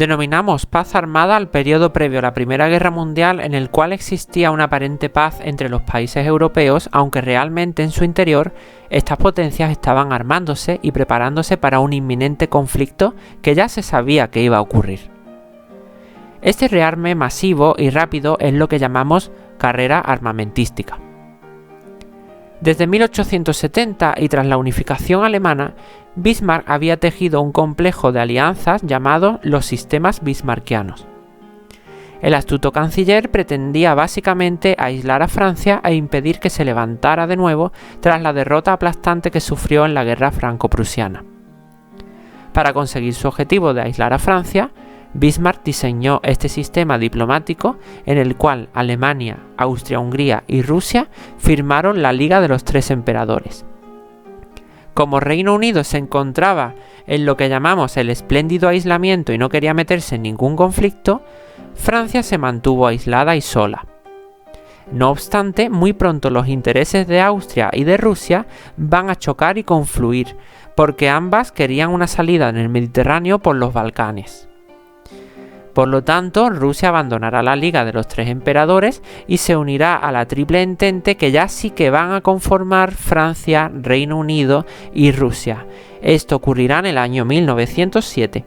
Denominamos paz armada al periodo previo a la Primera Guerra Mundial en el cual existía una aparente paz entre los países europeos, aunque realmente en su interior estas potencias estaban armándose y preparándose para un inminente conflicto que ya se sabía que iba a ocurrir. Este rearme masivo y rápido es lo que llamamos carrera armamentística. Desde 1870 y tras la unificación alemana, Bismarck había tejido un complejo de alianzas llamado los sistemas bismarckianos. El astuto canciller pretendía básicamente aislar a Francia e impedir que se levantara de nuevo tras la derrota aplastante que sufrió en la guerra franco-prusiana. Para conseguir su objetivo de aislar a Francia, Bismarck diseñó este sistema diplomático en el cual Alemania, Austria-Hungría y Rusia firmaron la Liga de los Tres Emperadores. Como Reino Unido se encontraba en lo que llamamos el espléndido aislamiento y no quería meterse en ningún conflicto, Francia se mantuvo aislada y sola. No obstante, muy pronto los intereses de Austria y de Rusia van a chocar y confluir, porque ambas querían una salida en el Mediterráneo por los Balcanes. Por lo tanto, Rusia abandonará la Liga de los Tres Emperadores y se unirá a la Triple Entente que ya sí que van a conformar Francia, Reino Unido y Rusia. Esto ocurrirá en el año 1907.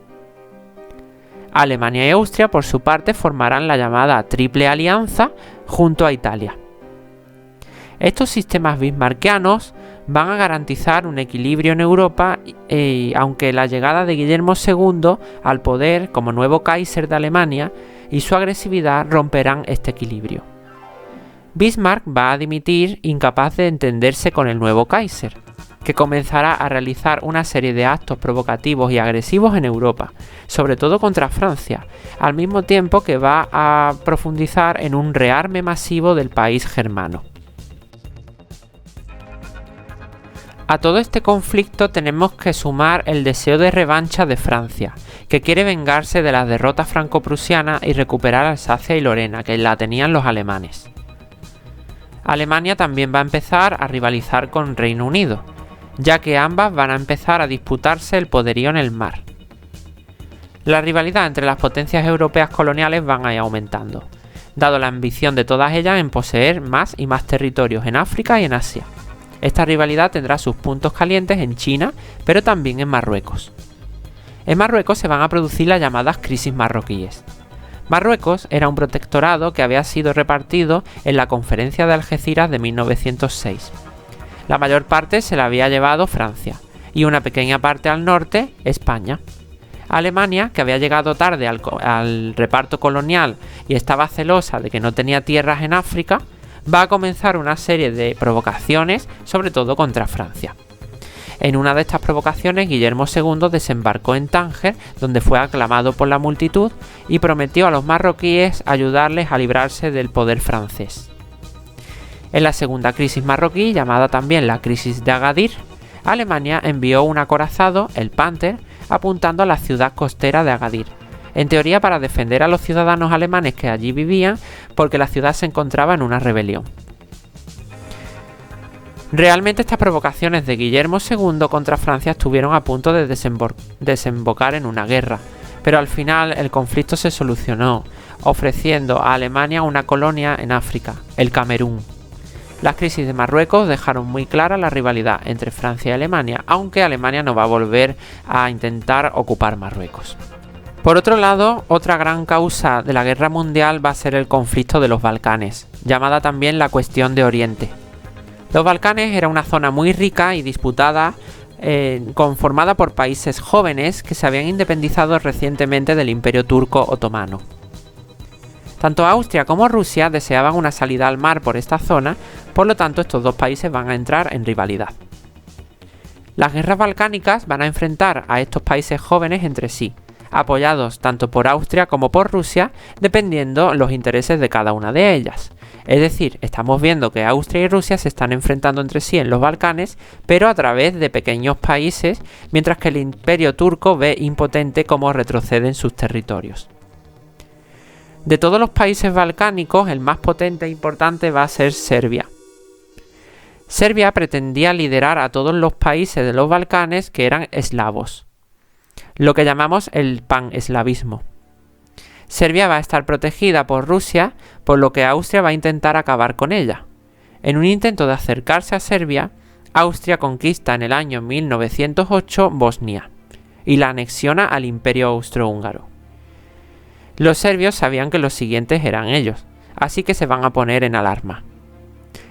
Alemania y Austria, por su parte, formarán la llamada Triple Alianza junto a Italia. Estos sistemas bismarckianos van a garantizar un equilibrio en Europa, aunque la llegada de Guillermo II al poder como nuevo Kaiser de Alemania y su agresividad romperán este equilibrio. Bismarck va a dimitir incapaz de entenderse con el nuevo Kaiser, que comenzará a realizar una serie de actos provocativos y agresivos en Europa, sobre todo contra Francia, al mismo tiempo que va a profundizar en un rearme masivo del país germano. A todo este conflicto tenemos que sumar el deseo de revancha de Francia, que quiere vengarse de las derrotas franco-prusianas y recuperar Alsacia y Lorena, que la tenían los alemanes. Alemania también va a empezar a rivalizar con Reino Unido, ya que ambas van a empezar a disputarse el poderío en el mar. La rivalidad entre las potencias europeas coloniales van a ir aumentando, dado la ambición de todas ellas en poseer más y más territorios en África y en Asia. Esta rivalidad tendrá sus puntos calientes en China, pero también en Marruecos. En Marruecos se van a producir las llamadas crisis marroquíes. Marruecos era un protectorado que había sido repartido en la Conferencia de Algeciras de 1906. La mayor parte se la había llevado Francia, y una pequeña parte al norte, España. Alemania, que había llegado tarde al reparto colonial y estaba celosa de que no tenía tierras en África, va a comenzar una serie de provocaciones, sobre todo contra Francia. En una de estas provocaciones, Guillermo II desembarcó en Tánger, donde fue aclamado por la multitud, y prometió a los marroquíes ayudarles a librarse del poder francés. En la segunda crisis marroquí, llamada también la crisis de Agadir, Alemania envió un acorazado, el Panther, apuntando a la ciudad costera de Agadir, en teoría para defender a los ciudadanos alemanes que allí vivían, porque la ciudad se encontraba en una rebelión. Realmente estas provocaciones de Guillermo II contra Francia estuvieron a punto de desembocar en una guerra, pero al final el conflicto se solucionó, ofreciendo a Alemania una colonia en África, el Camerún. Las crisis de Marruecos dejaron muy clara la rivalidad entre Francia y Alemania, aunque Alemania no va a volver a intentar ocupar Marruecos. Por otro lado, otra gran causa de la guerra mundial va a ser el conflicto de los Balcanes, llamada también la cuestión de Oriente. Los Balcanes era una zona muy rica y disputada, conformada por países jóvenes que se habían independizado recientemente del Imperio Turco Otomano. Tanto Austria como Rusia deseaban una salida al mar por esta zona, por lo tanto estos dos países van a entrar en rivalidad. Las guerras balcánicas van a enfrentar a estos países jóvenes entre sí, apoyados tanto por Austria como por Rusia, dependiendo los intereses de cada una de ellas. Es decir, estamos viendo que Austria y Rusia se están enfrentando entre sí en los Balcanes, pero a través de pequeños países, mientras que el Imperio turco ve impotente cómo retroceden sus territorios. De todos los países balcánicos, el más potente e importante va a ser Serbia. Serbia pretendía liderar a todos los países de los Balcanes que eran eslavos, lo que llamamos el paneslavismo. Serbia va a estar protegida por Rusia, por lo que Austria va a intentar acabar con ella. En un intento de acercarse a Serbia, Austria conquista en el año 1908 Bosnia y la anexiona al Imperio Austrohúngaro. Los serbios sabían que los siguientes eran ellos, así que se van a poner en alarma.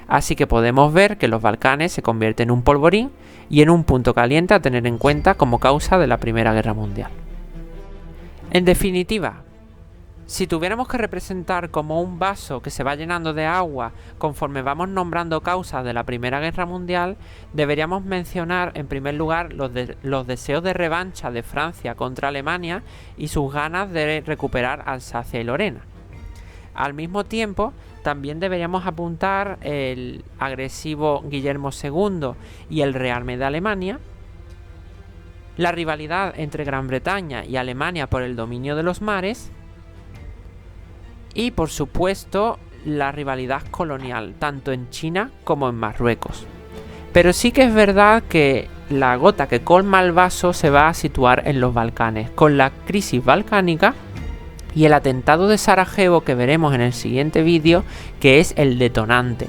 Así que podemos ver que los Balcanes se convierten en un polvorín y en un punto caliente a tener en cuenta como causa de la Primera Guerra Mundial. En definitiva, si tuviéramos que representar como un vaso que se va llenando de agua conforme vamos nombrando causas de la Primera Guerra Mundial, deberíamos mencionar en primer lugar los deseos de revancha de Francia contra Alemania y sus ganas de recuperar Alsacia y Lorena. Al mismo tiempo, también deberíamos apuntar el agresivo Guillermo II y el rearme de Alemania, la rivalidad entre Gran Bretaña y Alemania por el dominio de los mares, y por supuesto la rivalidad colonial, tanto en China como en Marruecos. Pero sí que es verdad que la gota que colma el vaso se va a situar en los Balcanes, con la crisis balcánica y el atentado de Sarajevo que veremos en el siguiente vídeo, que es el detonante.